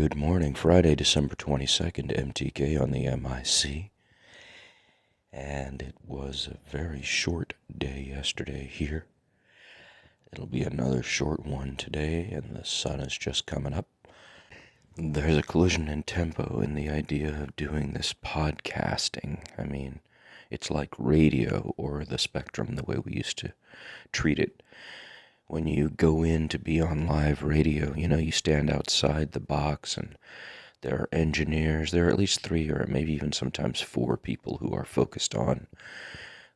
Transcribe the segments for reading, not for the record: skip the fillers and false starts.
Good morning, Friday, December 22nd, MTK on the MIC. And it was a very short day yesterday here. It'll be another short one today, and the sun is just coming up. There's a collision in tempo in the idea of doing this podcasting. I mean, it's like radio or the spectrum the way we used to treat it. When you go in to be on live radio, you stand outside the box and there are engineers, there are at least 3 or maybe even sometimes 4 people who are focused on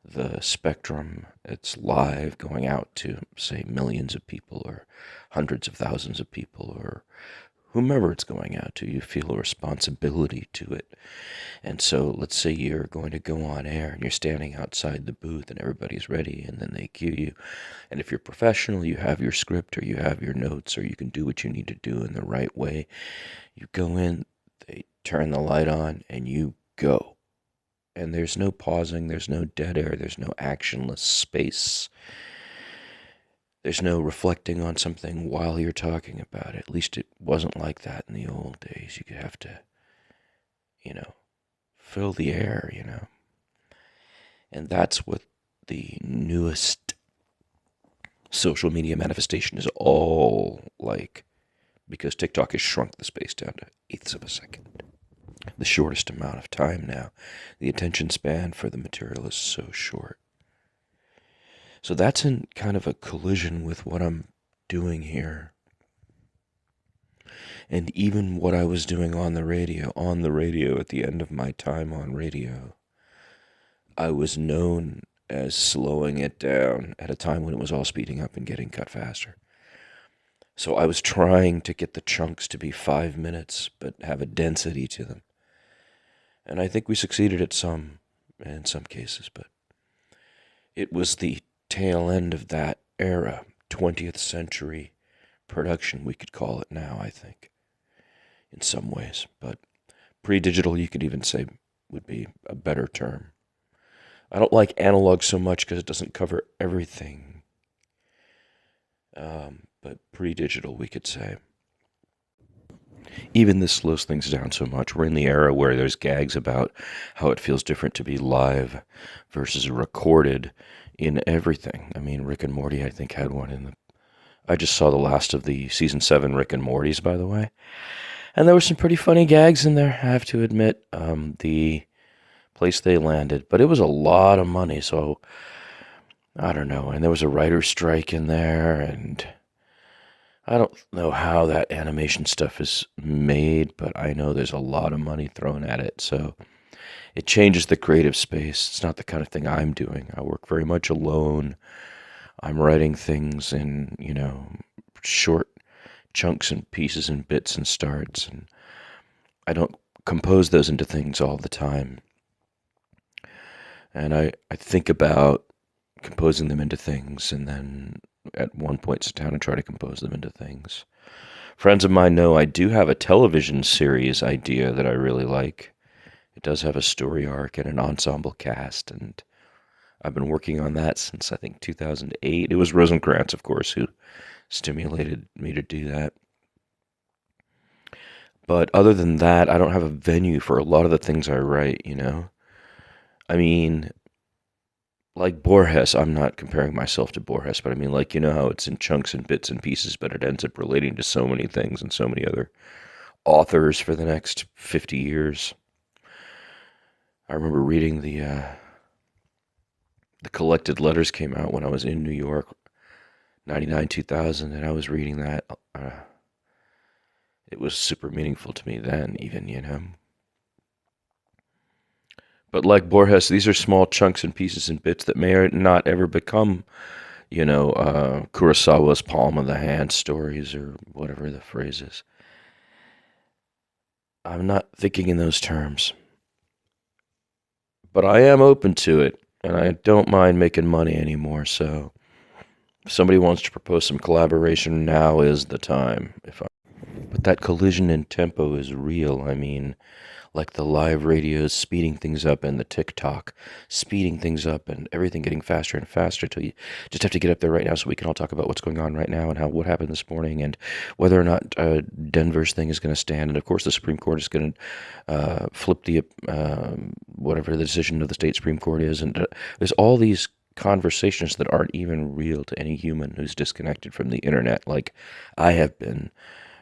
the spectrum. It's live going out to, say, millions of people or hundreds of thousands of people or whomever it's going out to. You feel a responsibility to it. And so let's say you're going to go on air and you're standing outside the booth and everybody's ready and then they cue you. And if you're professional, you have your script or you have your notes or you can do what you need to do in the right way. You go in, they turn the light on, and you go. And there's no pausing, there's no dead air, there's no actionless space. There's no reflecting on something while you're talking about it. At least it wasn't like that in the old days. You could have to, fill the air, And that's what the newest social media manifestation is all like, because TikTok has shrunk the space down to eighths of a second. The shortest amount of time now. The attention span for the material is so short. So that's in kind of a collision with what I'm doing here. And even what I was doing on the radio at the end of my time on radio, I was known as slowing it down at a time when it was all speeding up and getting cut faster. So I was trying to get the chunks to be 5 minutes, but have a density to them. And I think we succeeded in some cases, but it was the tail end of that era, 20th century production, we could call it now, I think, in some ways. But pre-digital, you could even say, would be a better term. I don't like analog so much because it doesn't cover everything. But pre-digital, we could say. Even this slows things down so much. We're in the era where there's gags about how it feels different to be live versus recorded in everything. I mean, Rick and Morty, I think, had one I just saw the last of the season 7 Rick and Mortys, by the way. And there were some pretty funny gags in there, I have to admit. The place they landed. But it was a lot of money, so I don't know. And there was a writer's strike in there, and I don't know how that animation stuff is made, but I know there's a lot of money thrown at it, so it changes the creative space. It's not the kind of thing I'm doing. I work very much alone. I'm writing things in, short chunks and pieces and bits and starts, and I don't compose those into things all the time. And I think about composing them into things, and then at one point sit down and try to compose them into things. Friends of mine know I do have a television series idea that I really like. It does have a story arc and an ensemble cast, and I've been working on that since, I think, 2008. It was Rosencrantz, of course, who stimulated me to do that. But other than that, I don't have a venue for a lot of the things I write, I mean, like Borges, I'm not comparing myself to Borges, but I mean, how it's in chunks and bits and pieces, but it ends up relating to so many things and so many other authors for the next 50 years. I remember reading the collected letters came out when I was in New York, 99, 2000, and I was reading that. It was super meaningful to me then, even, But like Borges, these are small chunks and pieces and bits that may or not ever become, Kurosawa's palm of the hand stories or whatever the phrase is. I'm not thinking in those terms. But I am open to it, and I don't mind making money anymore, so if somebody wants to propose some collaboration, now is the time. But that collision in tempo is real. I mean, like the live radios speeding things up and the TikTok speeding things up and everything getting faster and faster till you just have to get up there right now so we can all talk about what's going on right now and what happened this morning and whether or not Denver's thing is going to stand. And of course, the Supreme Court is going to flip the whatever the decision of the state Supreme Court is. And there's all these conversations that aren't even real to any human who's disconnected from the internet, like I have been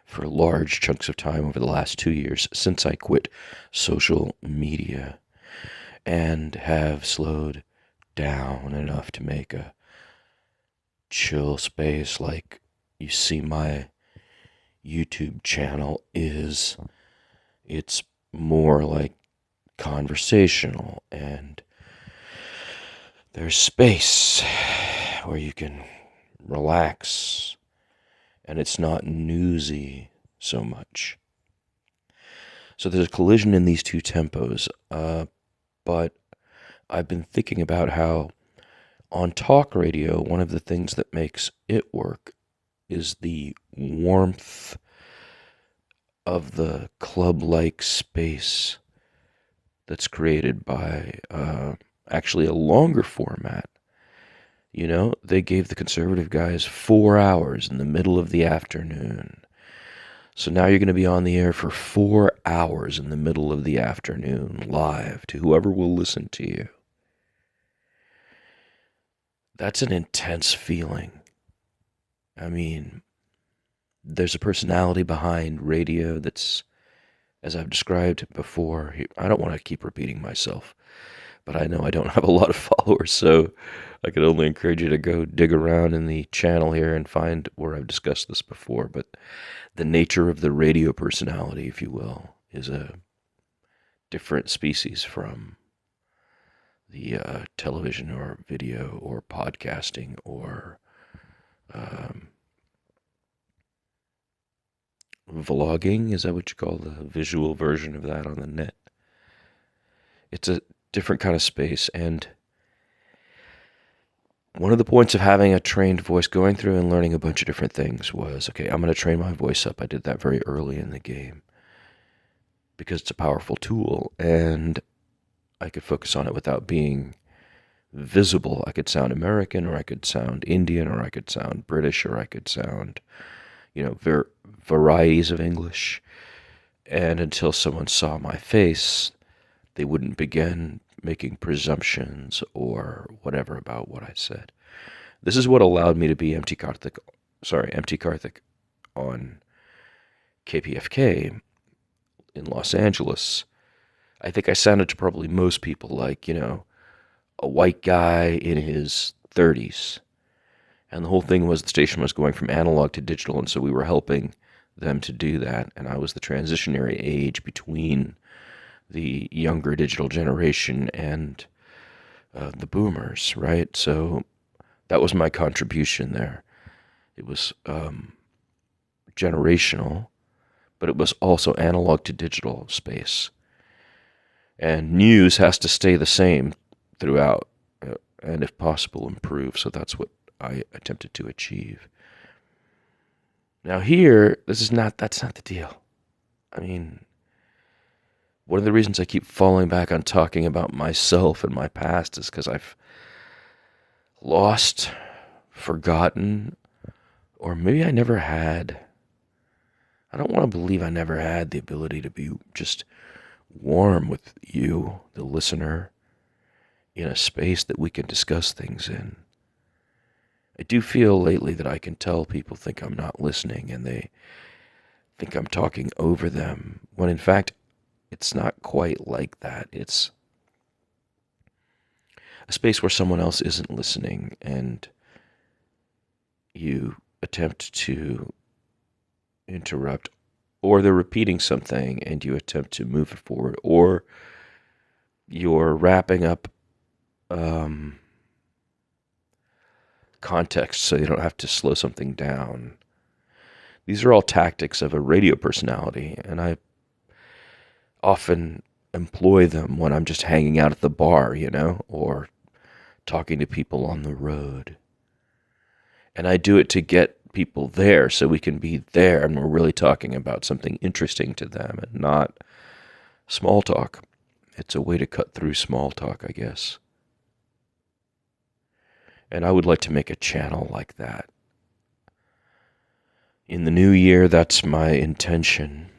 for large chunks of time over the last 2 years since I quit social media and have slowed down enough to make a chill space like you see my YouTube channel is. It's more like conversational, and there's space where you can relax, and it's not newsy so much. So there's a collision in these two tempos, but I've been thinking about how on talk radio, one of the things that makes it work is the warmth of the club-like space that's created by actually a longer format. You know, they gave the conservative guys 4 hours in the middle of the afternoon. So now you're going to be on the air for 4 hours in the middle of the afternoon, live to whoever will listen to you. That's an intense feeling. I mean, there's a personality behind radio that's, as I've described before, I don't want to keep repeating myself, but I know I don't have a lot of followers, so I could only encourage you to go dig around in the channel here and find where I've discussed this before. But the nature of the radio personality, if you will, is a different species from the television or video or podcasting or vlogging. Is that what you call the visual version of that on the net? It's a different kind of space, and one of the points of having a trained voice, going through and learning a bunch of different things, was, okay, I'm going to train my voice up. I did that very early in the game because it's a powerful tool, and I could focus on it without being visible. I could sound American, or I could sound Indian, or I could sound British, or I could sound, varieties of English. And until someone saw my face, they wouldn't begin making presumptions or whatever about what I said. This is what allowed me to be MT Karthik on KPFK in Los Angeles. I think I sounded to probably most people like, a white guy in his 30s. And the whole thing was the station was going from analog to digital, and so we were helping them to do that. And I was the transitionary age between the younger digital generation and the boomers, right? So that was my contribution there. It was generational, but it was also analog to digital space. And news has to stay the same throughout, and if possible, improve. So that's what I attempted to achieve. Now here, that's not the deal. I mean, one of the reasons I keep falling back on talking about myself and my past is because I've lost, forgotten, or maybe I never had. I don't want to believe I never had the ability to be just warm with you, the listener, in a space that we can discuss things in. I do feel lately that I can tell people think I'm not listening and they think I'm talking over them, when in fact, it's not quite like that. It's a space where someone else isn't listening and you attempt to interrupt, or they're repeating something and you attempt to move it forward, or you're wrapping up context so you don't have to slow something down. These are all tactics of a radio personality, and I often employ them when I'm just hanging out at the bar, or talking to people on the road. And I do it to get people there so we can be there and we're really talking about something interesting to them and not small talk. It's a way to cut through small talk, I guess. And I would like to make a channel like that. In the new year, that's my intention.